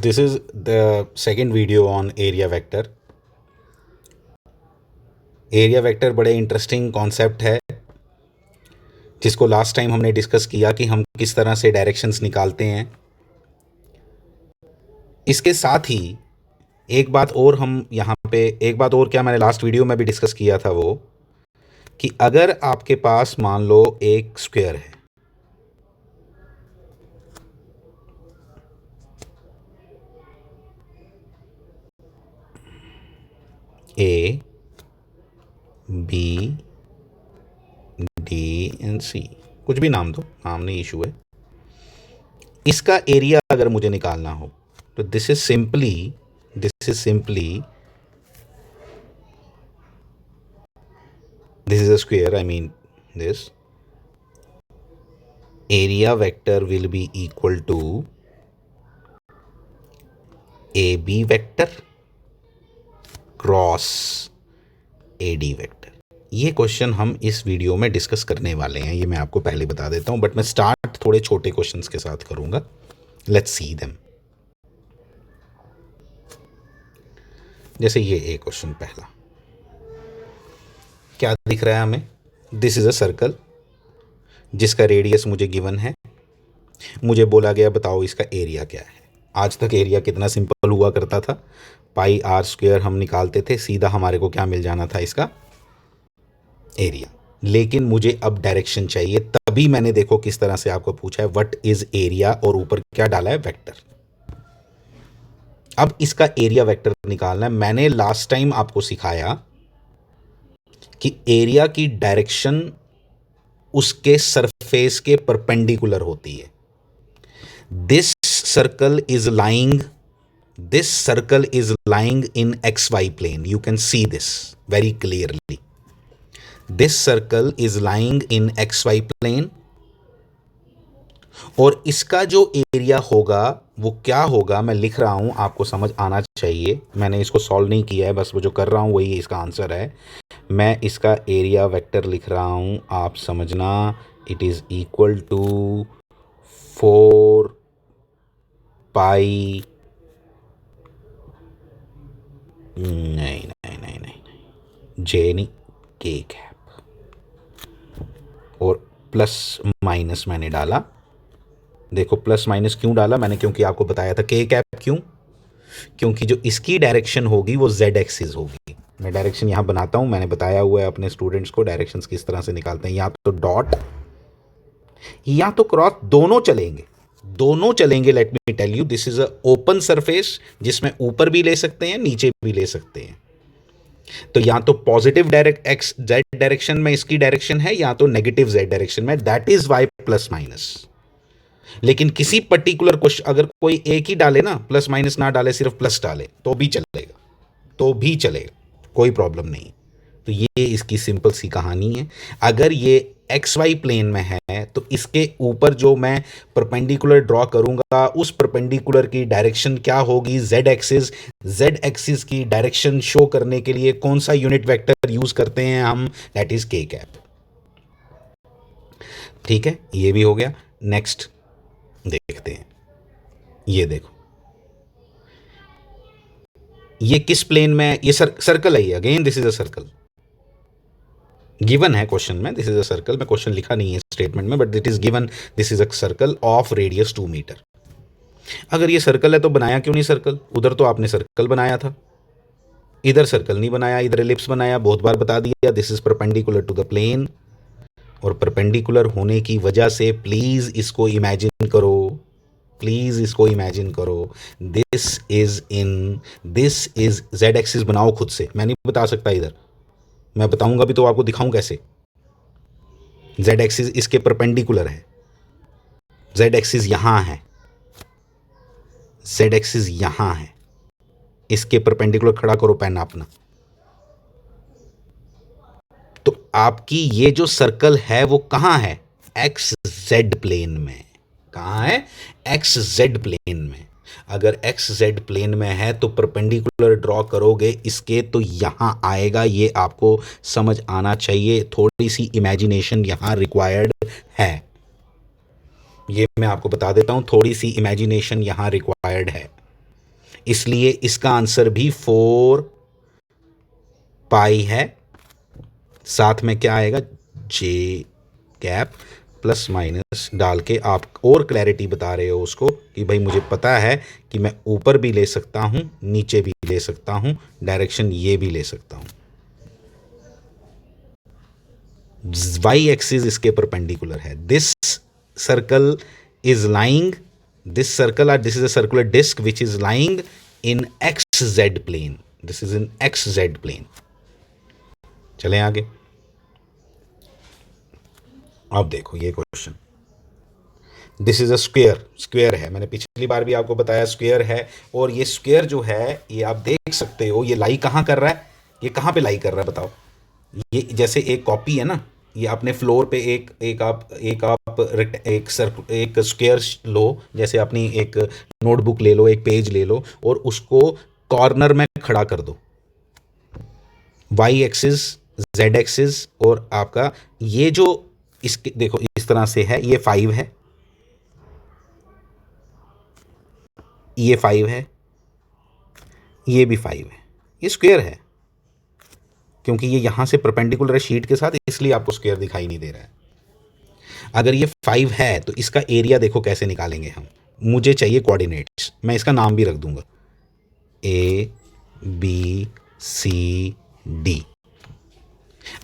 This is the second video on area vector. Area vector बड़े interesting concept है जिसको last time हमने discuss किया कि हम किस तरह से डायरेक्शंस निकालते हैं। इसके साथ ही एक बात और हम यहाँ पे एक बात और क्या मैंने लास्ट वीडियो में भी डिस्कस किया था वो कि अगर आपके पास मान लो एक स्क्वायर है, ए बी डी एंड सी, कुछ भी नाम दो, नाम नहीं इशू है। इसका एरिया अगर मुझे निकालना हो तो this is simply this is a square, I mean this area vector will be equal to AB vector cross AD vector. ये क्वेश्चन हम इस वीडियो में डिस्कस करने वाले हैं, ये मैं आपको पहले बता देता हूं, बट मैं स्टार्ट थोड़े छोटे क्वेश्चंस के साथ करूंगा। Let's see them. जैसे ये एक क्वेश्चन पहला क्या दिख रहा है हमें, दिस इज अ सर्कल जिसका रेडियस मुझे गिवन है। मुझे बोला गया बताओ इसका एरिया क्या है। आज तक एरिया कितना सिंपल हुआ करता था, पाई आर स्क्वायर हम निकालते थे, सीधा हमारे को क्या मिल जाना था, इसका एरिया। लेकिन मुझे अब डायरेक्शन चाहिए, तभी मैंने देखो किस तरह से आपको पूछा है व्हाट इज एरिया और ऊपर क्या डाला है, वेक्टर। अब इसका एरिया वेक्टर निकालना है। मैंने लास्ट टाइम आपको सिखाया कि एरिया की डायरेक्शन उसके सरफेस के परपेंडिकुलर होती है। This circle is lying in XY plane. You can see this very clearly. This circle is lying in XY plane और इसका जो एरिया होगा वो क्या होगा, मैं लिख रहा हूं, आपको समझ आना चाहिए। मैंने इसको सॉल्व नहीं किया है, बस वो जो कर रहा हूं वही इसका आंसर है। मैं इसका एरिया वेक्टर लिख रहा हूं, आप समझना। इट इज इक्वल टू 4 पाई, नहीं, जे नहीं, के कैप, और प्लस माइनस मैंने डाला। देखो प्लस माइनस क्यों डाला मैंने, क्योंकि आपको बताया था के कैप क्यों, क्योंकि जो इसकी डायरेक्शन होगी वो जेड एक्सिस होगी। मैं डायरेक्शन यहाँ बनाता हूँ, मैंने बताया हुआ है अपने स्टूडेंट्स को डायरेक्शंस किस तरह से निकालते हैं। या तो डॉट या तो क्रॉस, दोनों चलेंगे। Let me tell you, this is a open surface जिसमें ऊपर भी ले सकते हैं, नीचे भी ले सकते हैं। तो या तो positive direct x z direction में इसकी डायरेक्शन है, या तो नेगेटिव जेड डायरेक्शन में, that is y plus minus. लेकिन किसी पर्टिकुलर क्वेश्चन अगर कोई एक ही डाले ना, प्लस माइनस ना डाले, सिर्फ प्लस डाले, तो भी चलेगा, कोई प्रॉब्लम नहीं। तो ये इसकी सिंपल सी कहानी है। अगर ये एक्स वाई प्लेन में है तो इसके ऊपर जो मैं परपेंडिकुलर ड्रॉ करूंगा उस परपेंडिकुलर की डायरेक्शन क्या होगी, जेड एक्सिस की डायरेक्शन शो करने के लिए कौन सा यूनिट वेक्टर यूज करते हैं हम, दैट इज के कैप। ठीक है, ये भी हो गया। नेक्स्ट देखते हैं, ये देखो ये किस प्लेन में, ये सर्कल है। Again this is a circle, given है क्वेश्चन में, दिस इज अ सर्कल। मैं क्वेश्चन लिखा नहीं है स्टेटमेंट में, but it is given this is a circle of radius 2 metre. अगर ये सर्कल है तो बनाया क्यों नहीं सर्कल, उधर तो आपने सर्कल बनाया था, इधर सर्कल नहीं बनाया, इधर एलिप्स बनाया। बहुत बार बता दिया, this is perpendicular to the plane, और परपेंडिकुलर होने की वजह से प्लीज इसको इमेजिन करो, दिस इज जेड एक्सिस। बनाओ खुद से, मैं नहीं बता सकता इधर, मैं बताऊंगा भी तो आपको दिखाऊं कैसे। जेड एक्सिस इसके परपेंडिकुलर है, जेड एक्सिस यहां है, इसके परपेंडिकुलर खड़ा करो पेन अपना। तो आपकी ये जो सर्कल है वो कहां है, एक्स जेड प्लेन में। कहां है, एक्स जेड प्लेन में। अगर एक्स जेड प्लेन में है तो परपेंडिकुलर ड्रॉ करोगे इसके तो यहां आएगा। ये आपको समझ आना चाहिए, थोड़ी सी इमेजिनेशन यहां रिक्वायर्ड है। ये मैं आपको बता देता हूं, थोड़ी सी इमेजिनेशन यहां रिक्वायर्ड है। इसलिए इसका आंसर भी 4 पाई है। साथ में क्या आएगा, जे कैप प्लस माइनस डाल के आप और क्लैरिटी बता रहे हो उसको कि भाई मुझे पता है कि मैं ऊपर भी ले सकता हूं, नीचे भी ले सकता हूं, डायरेक्शन ये भी ले सकता हूं। वाई एक्सिस इसके परपेंडिकुलर है। This circle is lying, this circle this is a circular disc which is lying in x z plane, this is in x z plane. चलें आगे। अब देखो ये question, this is a square, square है, मैंने पिछली बार भी आपको बताया स्क्वेयर है। और ये स्क्वेयर जो है ये आप देख सकते हो ये लाई कहाँ कर रहा है, ये कहाँ पे लाई कर रहा है बताओ। ये जैसे एक कॉपी है ना, ये अपने फ्लोर पे एक स्क्वायर लो, जैसे अपनी एक नोटबुक ले लो, एक पेज ले लो और उसको कॉर्नर में खड़ा कर दो। वाई एक्सिस, जेड एक्सिस और आपका ये जो इसके देखो इस तरह से है, ये 5 है, ये 5 है, ये भी 5 है, ये स्क्वायर है क्योंकि ये यहां से परपेंडिकुलर है शीट के साथ, इसलिए आपको स्क्वायर दिखाई नहीं दे रहा है। अगर ये 5 है तो इसका एरिया देखो कैसे निकालेंगे हम। मुझे चाहिए कोऑर्डिनेट्स, मैं इसका नाम भी रख दूंगा ABCD।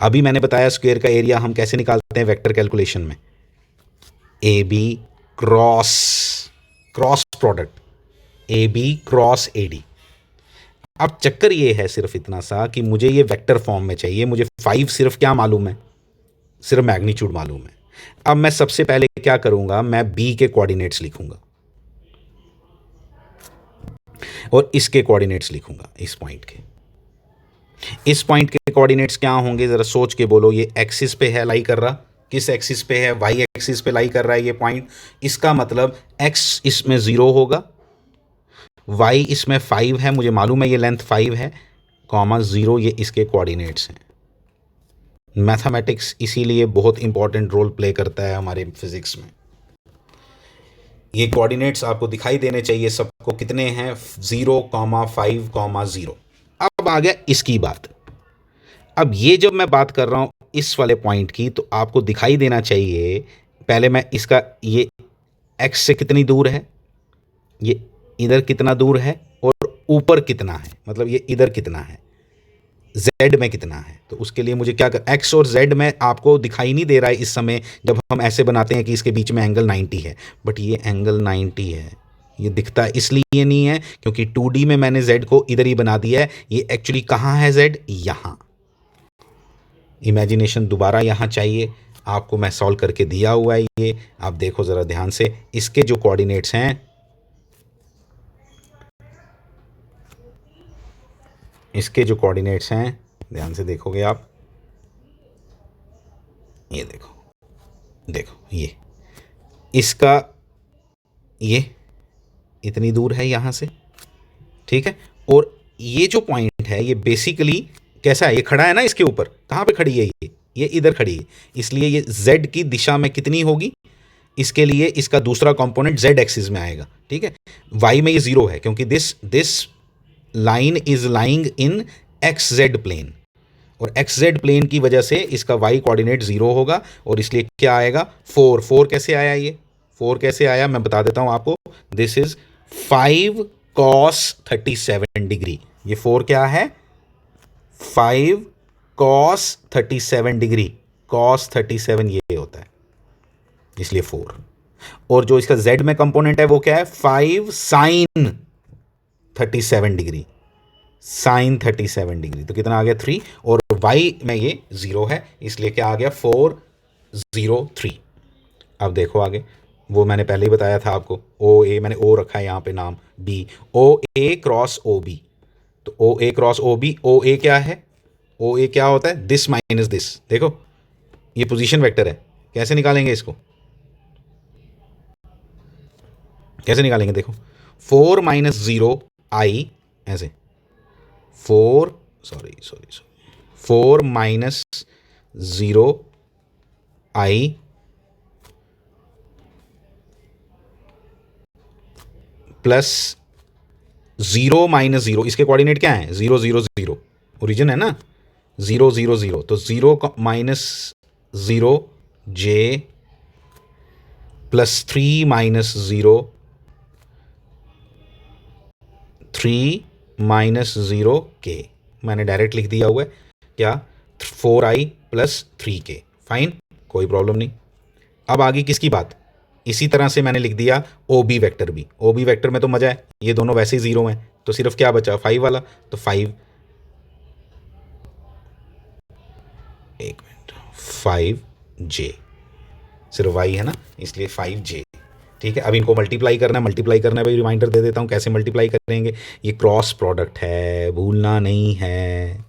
अभी मैंने बताया स्क्वायर का एरिया हम कैसे निकालते हैं वेक्टर कैलकुलेशन में, AB cross, cross product AB cross AD। अब चक्कर ये है सिर्फ इतना सा कि मुझे ये वेक्टर फॉर्म में चाहिए, मुझे 5 सिर्फ क्या मालूम है, सिर्फ मैग्नीट्यूड मालूम है। अब मैं सबसे पहले क्या करूंगा, मैं B के कोऑर्डिनेट्स लिखूंगा और इसके कोऑर्डिनेट्स लिखूंगा, इस पॉइंट के। इस पॉइंट के कोऑर्डिनेट्स क्या होंगे जरा सोच के बोलो। ये एक्सिस पे है लाई कर रहा, किस एक्सिस पे है, वाई एक्सिस पे लाई कर रहा है ये पॉइंट। इसका मतलब एक्स इसमें 0 होगा, वाई इसमें 5 है, मुझे मालूम है ये लेंथ 5 है, कॉमा 0 ये इसके कोऑर्डिनेट्स हैं। मैथमेटिक्स इसीलिए बहुत इंपॉर्टेंट रोल प्ले करता है हमारे फिजिक्स में। ये कोऑर्डिनेट्स आपको दिखाई देने चाहिए सबको, कितने हैं 0,5,0। अब आ गया इसकी बात। अब ये जब मैं बात कर रहा हूं इस वाले पॉइंट की तो आपको दिखाई देना चाहिए, पहले मैं इसका ये एक्स से कितनी दूर है, ये इधर कितना दूर है और ऊपर कितना है, मतलब ये इधर कितना है, जेड में कितना है। तो उसके लिए मुझे क्या कर, एक्स और जेड में आपको दिखाई नहीं दे रहा है इस समय जब हम ऐसे बनाते हैं कि इसके बीच में एंगल 90 है, बट ये एंगल 90 है। ये दिखता इसलिए नहीं है क्योंकि 2D में मैंने जेड को इधर ही बना दिया है, ये एक्चुअली कहाँ है जेड, यहाँ। इमेजिनेशन दोबारा यहाँ चाहिए आपको, मैं सॉल्व करके दिया हुआ है ये, आप देखो ज़रा ध्यान से। इसके जो कोऑर्डिनेट्स हैं, इसके जो कोऑर्डिनेट्स हैं ध्यान से देखोगे आप, ये देखो, देखो ये इसका, ये इतनी दूर है यहाँ से, ठीक है। और ये जो पॉइंट है ये बेसिकली कैसा है, ये खड़ा है ना इसके ऊपर, कहाँ पे खड़ी है ये इधर खड़ी है, इसलिए ये z की दिशा में कितनी होगी, इसके लिए इसका दूसरा कंपोनेंट z एक्सिस में आएगा, ठीक है। y में ये 0 है क्योंकि this line is lying in x z plane, और एक्स जेड प्लेन की वजह से इसका y कोऑर्डिनेट 0 होगा और इसलिए क्या आएगा 4। 4 कैसे आया, ये 4 कैसे आया मैं बता देता हूं आपको। This is 5 cos 37 degree. ये 4 क्या है, 5 cos 37 डिग्री, cos 37 ये होता है, इसलिए 4। और जो इसका z में कंपोनेंट है वो क्या है, 5 sin 37 डिग्री, साइन 37 डिग्री, तो कितना आ गया 3। और y में ये 0 है इसलिए क्या आ गया 403। अब देखो आगे, वो मैंने पहले ही बताया था आपको, ओ ए मैंने ओ रखा है यहाँ पे नाम, बी, ओ ए क्रॉस ओ बी। तो ओ ए क्रॉस ओ बी, ओ ए क्या है, ओ ए क्या होता है, दिस माइनस दिस। देखो ये पोजीशन वेक्टर है, कैसे निकालेंगे इसको, कैसे निकालेंगे देखो, 4 माइनस 0 आई, ऐसे 4 सॉरी 4 माइनस 0 आई प्लस 0 माइनस 0, इसके कोऑर्डिनेट क्या है? 0 0 0, ओरिजिन है ना, 0 0 0, तो 0 माइनस 0 जे प्लस 3 माइनस 0 3 माइनस 0 के, मैंने डायरेक्ट लिख दिया हुआ है क्या, 4i प्लस 3k, फाइन, कोई प्रॉब्लम नहीं। अब आगे किसकी बात, इसी तरह से मैंने लिख दिया ओ बी वैक्टर भी, ओ बी वैक्टर में तो मजा है, ये दोनों वैसे ही 0 हैं, तो सिर्फ क्या बचा 5 वाला, तो 5, एक मिनट, 5j, सिर्फ y है ना, इसलिए 5j, ठीक है। अब इनको मल्टीप्लाई करना है, मल्टीप्लाई करना है भाई, रिमाइंडर दे देता हूँ कैसे मल्टीप्लाई करेंगे। ये क्रॉस प्रोडक्ट है, भूलना नहीं है,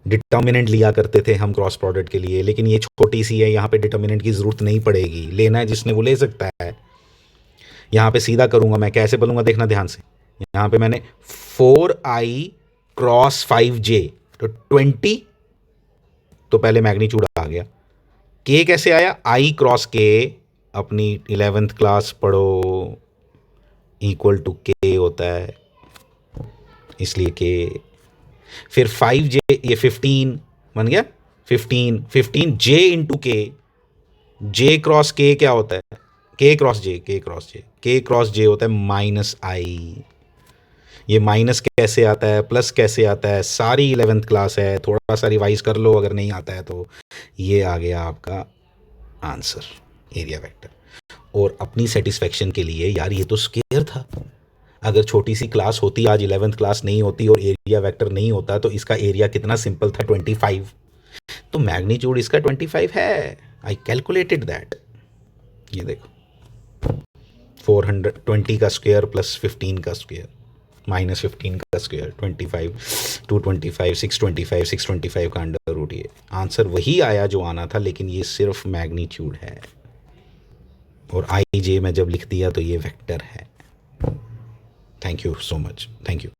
डिटर्मिनेंट लिया करते थे हम क्रॉस प्रोडक्ट के लिए, लेकिन ये छोटी सी है, यहाँ पे डिटर्मिनेंट की ज़रूरत नहीं पड़ेगी, लेना है जिसने वो ले सकता है। यहाँ पे सीधा करूँगा मैं, कैसे बोलूँगा देखना ध्यान से, यहाँ पे मैंने 4i क्रॉस 5j, तो 20, तो पहले मैग्नीट्यूड आ गया, k कैसे आया, i क्रॉस k, अपनी 11th क्लास पढ़ो, इक्वल टू k होता है, इसलिए k, फिर 5j, ये 15 बन गया, 15j इंटू के, j क्रॉस k क्या होता है, k क्रॉस j होता है माइनस आई, ये माइनस कैसे आता है, प्लस कैसे आता है, सारी 11th क्लास है, थोड़ा सा रिवाइज कर लो अगर नहीं आता है तो। ये आ गया आपका आंसर, एरिया वेक्टर। और अपनी सेटिस्फेक्शन के लिए यार, ये तो स्क्वायर था, अगर छोटी सी क्लास होती, आज 11th क्लास नहीं होती और एरिया वेक्टर नहीं होता, तो इसका एरिया कितना सिंपल था, 25, तो मैग्नीट्यूड इसका 25 है, आई कैलकुलेटेड दैट। ये देखो 420 का स्क्वायर प्लस 15 का स्क्वायर माइनस 15 का स्क्वायर, 25, 225, 625, 625 का अंडर रूट, ये आंसर वही आया जो आना था, लेकिन ये सिर्फ मैग्नीट्यूड है, और आई जे में जब लिख दिया तो ये वेक्टर है। Thank you so much, thank you.